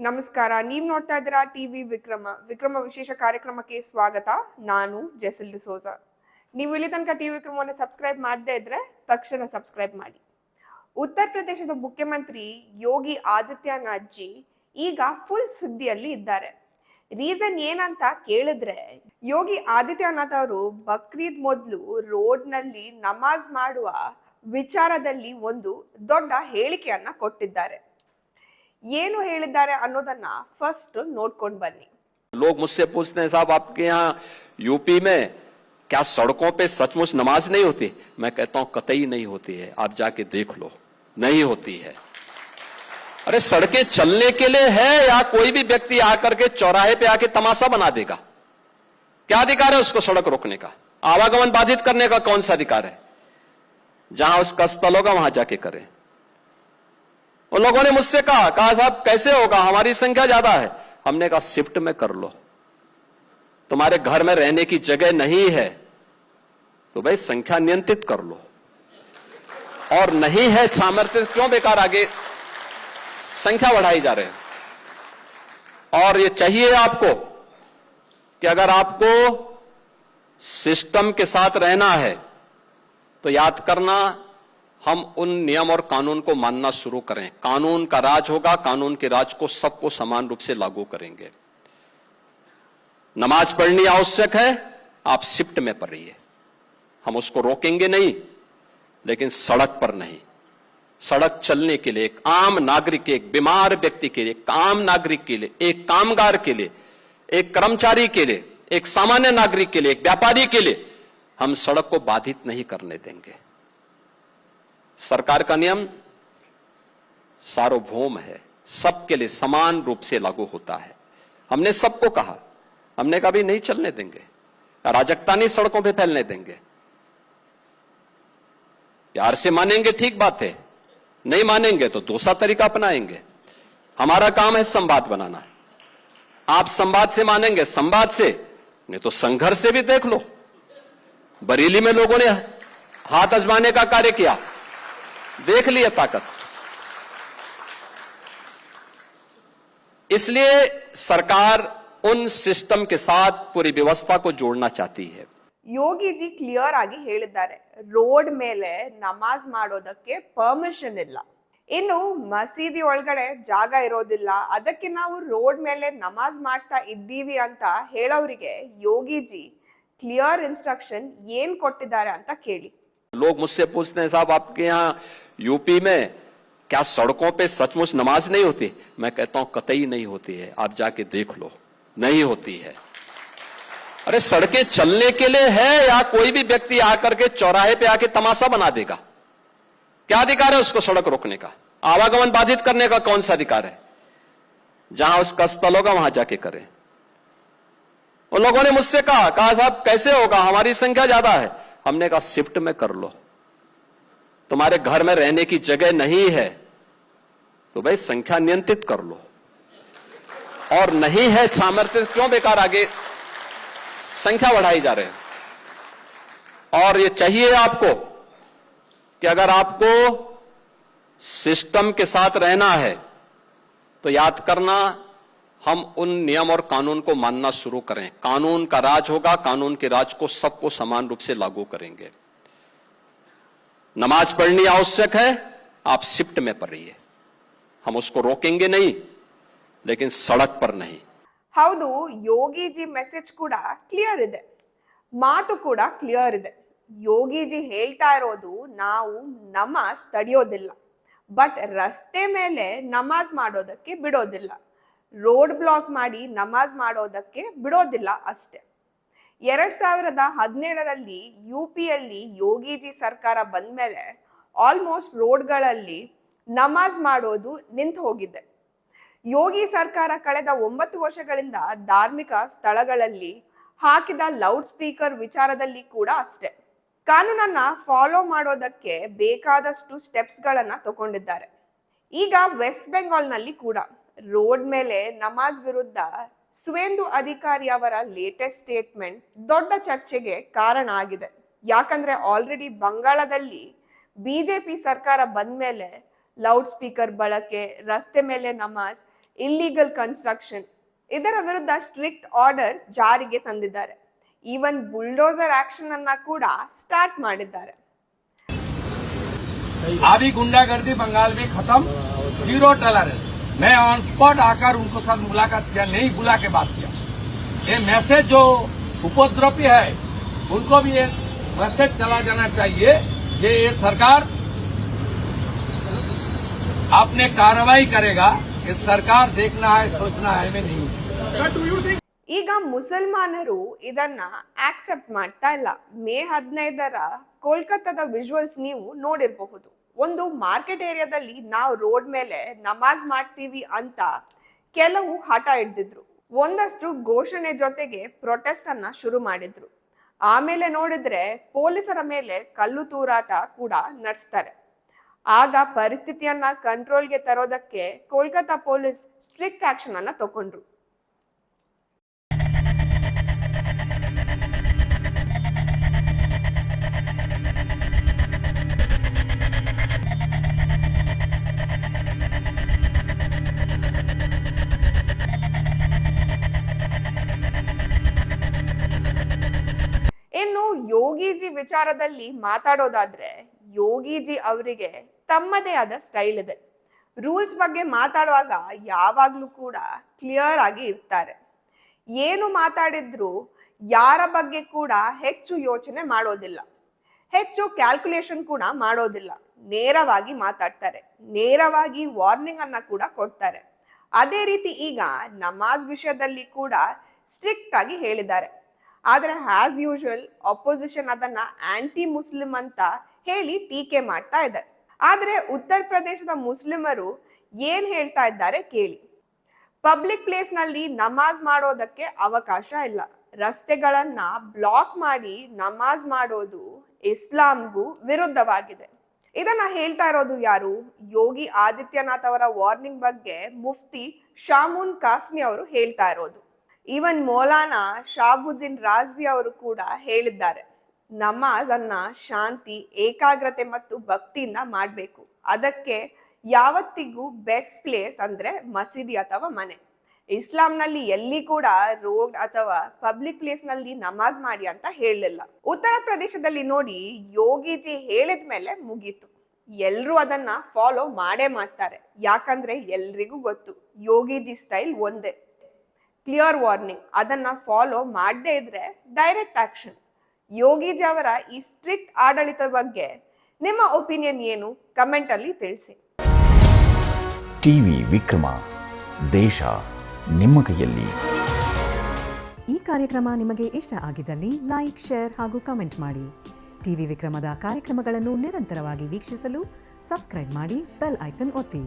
ನಮಸ್ಕಾರ. ನೀವು ನೋಡ್ತಾ ಇದ್ದೀರಾ ಟಿವಿ ವಿಕ್ರಮ ವಿಶೇಷ ಕಾರ್ಯಕ್ರಮಕ್ಕೆ ಸ್ವಾಗತ. ನಾನು ಜೆಸಿಲ್ ಡಿಸೋಜ. ನೀವು ಇಲ್ಲಿ ತನಕ ಟಿವಿ ವಿಕ್ರಮವನ್ನು ಸಬ್ಸ್ಕ್ರೈಬ್ ಮಾಡದೇ ಇದ್ರೆ ತಕ್ಷಣ ಸಬ್ಸ್ಕ್ರೈಬ್ ಮಾಡಿ. ಉತ್ತರ ಪ್ರದೇಶದ ಮುಖ್ಯಮಂತ್ರಿ ಯೋಗಿ ಆದಿತ್ಯನಾಥ್ ಜಿ ಈಗ ಫುಲ್ ಸುದ್ದಿಯಲ್ಲಿ ಇದ್ದಾರೆ. ರೀಸನ್ ಏನಂತ ಕೇಳಿದ್ರೆ, ಯೋಗಿ ಆದಿತ್ಯನಾಥ್ ಅವರು ಬಕ್ರೀದ್ ಮೊದಲು ರೋಡ್ನಲ್ಲಿ ನಮಾಜ್ ಮಾಡುವ ವಿಚಾರದಲ್ಲಿ ಒಂದು ದೊಡ್ಡ ಹೇಳಿಕೆಯನ್ನ ಕೊಟ್ಟಿದ್ದಾರೆ. ಏನು ಹೇಳಿದ್ದಾರೆ ಅನ್ನೋದನ್ನ ಫಸ್ಟ್ ನೋಡ್ಕೊಂಡು ಬನ್ನಿ. लोग मुझसे पूछते हैं, साहब आपके यहाँ यूपी में क्या सड़कों पे सचमुच नमाज नहीं होती? मैं कहता हूं कतई नहीं होती है, आप जाके देख लो, नहीं होती है। अरे सड़कें चलने के लिए है या कोई भी व्यक्ति आकर के चौराहे पे आके तमाशा बना देगा? क्या अधिकार है उसको सड़क रोकने का? आवागमन बाधित करने का कौन सा अधिकार है? जहां उसका स्थल होगा वहां जाके करें। उन लोगों ने मुझसे कहा साहब कैसे होगा, हमारी संख्या ज्यादा है। हमने कहा शिफ्ट में कर लो, तुम्हारे घर में रहने की जगह नहीं है तो भाई संख्या नियंत्रित कर लो, और नहीं है सामर्थ्य क्यों बेकार आगे संख्या बढ़ाई जा रहे हैं। और ये चाहिए आपको कि अगर आपको सिस्टम के साथ रहना है तो याद करना, हम उन नियम और कानून को मानना शुरू करें। कानून का राज होगा, कानून के राज को सबको समान रूप से लागू करेंगे। नमाज पढ़नी आवश्यक है, आप शिफ्ट में पढ़िए, हम उसको रोकेंगे नहीं, लेकिन सड़क पर नहीं। सड़क चलने के लिए एक आम नागरिक के, एक बीमार व्यक्ति के लिए, एक आम नागरिक के लिए, एक कामगार के लिए, एक कर्मचारी के लिए, एक सामान्य नागरिक के लिए, एक व्यापारी के लिए हम सड़क को बाधित नहीं करने देंगे। सरकार का नियम सार्वभौम है, सबके लिए समान रूप से लागू होता है। हमने सबको कहा, हमने कभी नहीं चलने देंगे, अराजकता नहीं सड़कों पे फैलने देंगे। प्यार से मानेंगे ठीक बात है, नहीं मानेंगे तो दूसरा तरीका अपनाएंगे। हमारा काम है संवाद बनाना। आप संवाद से मानेंगे, संवाद से, नहीं तो संघर्ष से भी देख लो। बरेली में लोगों ने हाथ आजमाने का कार्य किया, देख लिया ताकत। इसलिए सरकार उन सिस्टम के साथ पूरी व्यवस्था को जोड़ना चाहती है। ಯೋಗಿ ಜಿ ಕ್ಲಿಯರ್ ಆಗಿ ಹೇಳಿದ್ದಾರೆ, ರೋಡ್ ಮೇಲೆ ನಮಾಜ್ ಮಾಡೋದಕ್ಕೆ ಪರ್ಮಿಷನ್ ಇಲ್ಲ. ಇನ್ನು ಮಸೀದಿ ಒಳಗಡೆ ಜಾಗ ಇರೋದಿಲ್ಲ, ಅದಕ್ಕೆ ನಾವು ರೋಡ್ ಮೇಲೆ ನಮಾಜ್ ಮಾಡ್ತಾ ಇದ್ದೀವಿ ಅಂತ ಹೇಳೋರಿಗೆ ಯೋಗಿ ಜಿ ಕ್ಲಿಯರ್ ಇನ್ಸ್ಟ್ರಕ್ಷನ್ ಏನ್ ಕೊಟ್ಟಿದ್ದಾರೆ ಅಂತ ಕೇಳಿ. लोग मुझसे पूछते हैं, साहब आपके यहाँ यूपी में क्या सड़कों पे सचमुच नमाज नहीं होती? मैं कहता हूं कतई नहीं होती है, आप जाके देख लो, नहीं होती है। अरे सड़कें चलने के लिए है या कोई भी व्यक्ति आकर के चौराहे पे आके तमाशा बना देगा? क्या अधिकार है उसको सड़क रोकने का? आवागमन बाधित करने का कौन सा अधिकार है? जहां उसका स्थल होगा वहां जाके करें। उन लोगों ने मुझसे कहा साहब कैसे होगा, हमारी संख्या ज्यादा है। हमने कहा शिफ्ट में कर लो, तुम्हारे घर में रहने की जगह नहीं है तो भाई संख्या नियंत्रित कर लो, और नहीं है सामर्थ्य क्यों बेकार आगे संख्या बढ़ाई जा रहे हैं। और ये चाहिए आपको कि अगर आपको सिस्टम के साथ रहना है तो याद करना, हम उन नियम और कानून को मानना शुरू करें। कानून का राज होगा, कानून के राज को सबको समान रूप से लागू करेंगे। नमाज पढ़नी आवश्यक है, आप शिफ्ट में पढ़िए, हम उसको रोकेंगे नहीं, लेकिन सड़क पर नहीं। ಹೌದು, ಯೋಗಿ ಜಿ ಮೆಸೇಜ್ ಕೂಡ ಕ್ಲಿಯರ್ ಇದೆ, ಮಾತು ಕೂಡ ಕ್ಲಿಯರ್ ಇದೆ. ಯೋಗಿ ಜಿ ಹೇಳ್ತಾ ಇರೋದು, ನಾವು ನಮಾಜ್ ತಡೆಯೋದಿಲ್ಲ, ಬಟ್ ರಸ್ತೆ ಮೇಲೆ ನಮಾಜ್ ಮಾಡೋದಕ್ಕೆ ಬಿಡೋದಿಲ್ಲ, ರೋಡ್ ಬ್ಲಾಕ್ ಮಾಡಿ ನಮಾಜ್ ಮಾಡೋದಕ್ಕೆ ಬಿಡೋದಿಲ್ಲ ಅಷ್ಟೇ. 2017ರಲ್ಲಿ ಯುಪಿಯಲ್ಲಿ ಯೋಗಿಜಿ ಸರ್ಕಾರ ಬಂದ್ಮೇಲೆ ಆಲ್ಮೋಸ್ಟ್ ರೋಡ್ಗಳಲ್ಲಿ ನಮಾಜ್ ಮಾಡೋದು ನಿಂತು ಹೋಗಿದೆ. ಯೋಗಿ ಸರ್ಕಾರ ಕಳೆದ 9 ವರ್ಷಗಳಿಂದ ಧಾರ್ಮಿಕ ಸ್ಥಳಗಳಲ್ಲಿ ಹಾಕಿದ ಲೌಡ್ ಸ್ಪೀಕರ್ ವಿಚಾರದಲ್ಲಿ ಕೂಡ ಅಷ್ಟೇ. ಕಾನೂನನ್ನ ಫಾಲೋ ಮಾಡೋದಕ್ಕೆ ಬೇಕಾದಷ್ಟು ಸ್ಟೆಪ್ಸ್ಗಳನ್ನ ತಗೊಂಡಿದ್ದಾರೆ. ಈಗ ವೆಸ್ಟ್ ಬೆಂಗಾಲ್ನಲ್ಲಿ ಕೂಡ ರೋಡ್ ಮೇಲೆ ನಮಾಜ್ ವಿರುದ್ಧ ಸುವೇಂದು ಅಧಿಕಾರಿ ಅವರ ಲೇಟೆಸ್ಟ್ ಸ್ಟೇಟ್ಮೆಂಟ್ ದೊಡ್ಡ ಚರ್ಚೆಗೆ ಕಾರಣ ಆಗಿದೆ. ಯಾಕಂದ್ರೆ ಆಲ್ರೆಡಿ ಬಂಗಾಳದಲ್ಲಿ ಬಿಜೆಪಿ ಸರ್ಕಾರ ಬಂದ್ಮೇಲೆ ಲೌಡ್ ಸ್ಪೀಕರ್ ಬಳಕೆ, ರಸ್ತೆ ಮೇಲೆ ನಮಾಜ್ ಇಲ್ಲಿಗಲ್ ಕನ್ಸ್ಟ್ರಕ್ಷನ್ ಇದರ ವಿರುದ್ಧ ಸ್ಟ್ರಿಕ್ಟ್ ಆರ್ಡರ್ ಜಾರಿಗೆ ತಂದಿದ್ದಾರೆ. ಈವನ್ ಬುಲ್ಡೋಸರ್ ಆಕ್ಷನ್ ಅನ್ನ ಕೂಡ ಸ್ಟಾರ್ಟ್ ಮಾಡಿದ್ದಾರೆ. अभी गुंडागर्दी बंगाल में खत्म, जीरो टॉलरेंस। मैं ऑन स्पॉट आकर उनको साथ मुलाकात किया, नहीं बुला के बात किया। ये मैसेज जो उपद्रवी है उनको भी ये मैसेज चला जाना चाहिए। ये सरकार अपने कार्रवाई करेगा, ये सरकार देखना है सोचना है में नहीं। ಈಗ ಮುಸಲ್ಮಾನರು ಇದನ್ನ ಆಕ್ಸೆಪ್ಟ್ ಮಾಡ್ತಾ ಇಲ್ಲ. ಮೇ 15ರ ಕೋಲ್ಕತ್ತಾದ ವಿಜುವಲ್ಸ್ ನೀವು ನೋಡಿರಬಹುದು. ಒಂದು ಮಾರ್ಕೆಟ್ ಏರಿಯಾದಲ್ಲಿ ನಾವು ರೋಡ್ ಮೇಲೆ ನಮಾಜ್ ಮಾಡ್ತೀವಿ ಅಂತ ಕೆಲವು ಹಠ ಹಿಡ್ದಿದ್ರು. ಒಂದಷ್ಟು ಘೋಷಣೆ ಜೊತೆಗೆ ಪ್ರೊಟೆಸ್ಟ್ ಅನ್ನ ಶುರು ಮಾಡಿದ್ರು. ಆಮೇಲೆ ನೋಡಿದ್ರೆ ಪೊಲೀಸರ ಮೇಲೆ ಕಲ್ಲು ತೂರಾಟ ಕೂಡ ನಡೆಸ್ತಾರೆ. ಆಗ ಪರಿಸ್ಥಿತಿಯನ್ನ ಕಂಟ್ರೋಲ್ಗೆ ತರೋದಕ್ಕೆ ಕೋಲ್ಕತ್ತಾ ಪೊಲೀಸ್ ಸ್ಟ್ರಿಕ್ಟ್ ಆಕ್ಷನ್ ಅನ್ನ ತಗೊಂಡ್ರು. ಇನ್ನು ಯೋಗಿಜಿ ವಿಚಾರದಲ್ಲಿ ಮಾತಾಡೋದಾದ್ರೆ ಯೋಗಿಜಿ ಅವರಿಗೆ ತಮ್ಮದೇ ಆದ ಸ್ಟೈಲ್ ಇದೆ. ರೂಲ್ಸ್ ಬಗ್ಗೆ ಮಾತಾಡುವಾಗ ಯಾವಾಗ್ಲೂ ಕೂಡ ಕ್ಲಿಯರ್ ಆಗಿ ಇರ್ತಾರೆ. ಏನು ಮಾತಾಡಿದ್ರು ಯಾರ ಬಗ್ಗೆ ಕೂಡ ಹೆಚ್ಚು ಯೋಚನೆ ಮಾಡೋದಿಲ್ಲ, ಹೆಚ್ಚು ಕ್ಯಾಲ್ಕುಲೇಷನ್ ಕೂಡ ಮಾಡೋದಿಲ್ಲ. ನೇರವಾಗಿ ಮಾತಾಡ್ತಾರೆ, ನೇರವಾಗಿ ವಾರ್ನಿಂಗ್ ಅನ್ನ ಕೂಡ ಕೊಡ್ತಾರೆ. ಅದೇ ರೀತಿ ಈಗ ನಮಾಜ್ ವಿಷಯದಲ್ಲಿ ಕೂಡ ಸ್ಟ್ರಿಕ್ಟ್ ಆಗಿ ಹೇಳಿದ್ದಾರೆ. ಆದ್ರೆ ಆಸ್ ಯೂಶುವಲ್ ಅಪೋಸಿಷನ್ ಅದನ್ನ ಆಂಟಿ ಮುಸ್ಲಿಂ ಅಂತ ಹೇಳಿ ಟೀಕೆ ಮಾಡ್ತಾ ಇದೆ. ಆದ್ರೆ ಉತ್ತರ ಪ್ರದೇಶದ ಮುಸ್ಲಿಮರು ಏನ್ ಹೇಳ್ತಾ ಇದ್ದಾರೆ ಕೇಳಿ. ಪಬ್ಲಿಕ್ ಪ್ಲೇಸ್ ನಲ್ಲಿ ನಮಾಜ್ ಮಾಡೋದಕ್ಕೆ ಅವಕಾಶ ಇಲ್ಲ. ರಸ್ತೆಗಳನ್ನ ಬ್ಲಾಕ್ ಮಾಡಿ ನಮಾಜ್ ಮಾಡೋದು ಇಸ್ಲಾಂಗೂ ವಿರುದ್ಧವಾಗಿದೆ. ಇದನ್ನ ಹೇಳ್ತಾ ಇರೋದು ಯಾರು? ಯೋಗಿ ಆದಿತ್ಯನಾಥ್ ಅವರ ವಾರ್ನಿಂಗ್ ಬಗ್ಗೆ ಮುಫ್ತಿ ಶಾಮೂನ್ ಕಾಸ್ಮಿ ಅವರು ಹೇಳ್ತಾ ಇರೋದು. ಈವನ್ ಮೌಲಾನಾ ಶಾಬುದ್ದೀನ್ ರಾಜ್ವಿ ಅವರು ಕೂಡ ಹೇಳಿದ್ದಾರೆ, ನಮಾಜ್ ಅನ್ನ ಶಾಂತಿ, ಏಕಾಗ್ರತೆ ಮತ್ತು ಭಕ್ತಿಯಿಂದ ಮಾಡಬೇಕು. ಅದಕ್ಕೆ ಯಾವತ್ತಿಗೂ ಬೆಸ್ಟ್ ಪ್ಲೇಸ್ ಅಂದ್ರೆ ಮಸೀದಿ ಅಥವಾ ಮನೆ. ಇಸ್ಲಾಂನಲ್ಲಿ ಎಲ್ಲಿ ಕೂಡ ರೋಡ್ ಅಥವಾ ಪಬ್ಲಿಕ್ ಪ್ಲೇಸ್ ನಲ್ಲಿ ನಮಾಜ್ ಮಾಡಿ ಅಂತ ಹೇಳಲಿಲ್ಲ. ಉತ್ತರ ಪ್ರದೇಶದಲ್ಲಿ ನೋಡಿ, ಯೋಗಿಜಿ ಹೇಳಿದ ಮೇಲೆ ಮುಗೀತು. ಎಲ್ರೂ ಅದನ್ನ ಫಾಲೋ ಮಾಡೇ ಮಾಡ್ತಾರೆ. ಯಾಕಂದ್ರೆ ಎಲ್ರಿಗೂ ಗೊತ್ತು ಯೋಗಿಜಿ ಸ್ಟೈಲ್ ಒಂದೇ, ಕ್ಲಿಯರ್ ವಾರ್ನಿಂಗ್. ಅದನ್ನ ಫಾಲೋ ಮಾಡದೇ ಇದ್ರೆ ಡೈರೆಕ್ಟ್ ಆಕ್ಷನ್. ಯೋಗಿಜಿ ಅವರ ಈ ಸ್ಟ್ರಿಕ್ಟ್ ಆಡಳಿತದ ಬಗ್ಗೆ ನಿಮ್ಮ ಒಪಿನಿಯನ್ ಏನು? ಕಮೆಂಟ್ ಅಲ್ಲಿ ತಿಳಿಸಿ. ಟಿವಿ ವಿಕ್ರಮ, ದೇಶ ನಿಮ್ಮ ಕೈಯಲ್ಲಿ. ಈ ಕಾರ್ಯಕ್ರಮ ನಿಮಗೆ ಇಷ್ಟ ಆಗಿದ್ದಲ್ಲಿ ಲೈಕ್, ಶೇರ್ ಹಾಗೂ ಕಮೆಂಟ್ ಮಾಡಿ. ಟಿವಿ ವಿಕ್ರಮದ ಕಾರ್ಯಕ್ರಮಗಳನ್ನು ನಿರಂತರವಾಗಿ ವೀಕ್ಷಿಸಲು ಸಬ್ಸ್ಕ್ರೈಬ್ ಮಾಡಿ, ಬೆಲ್ ಐಕನ್ ಒತ್ತಿ.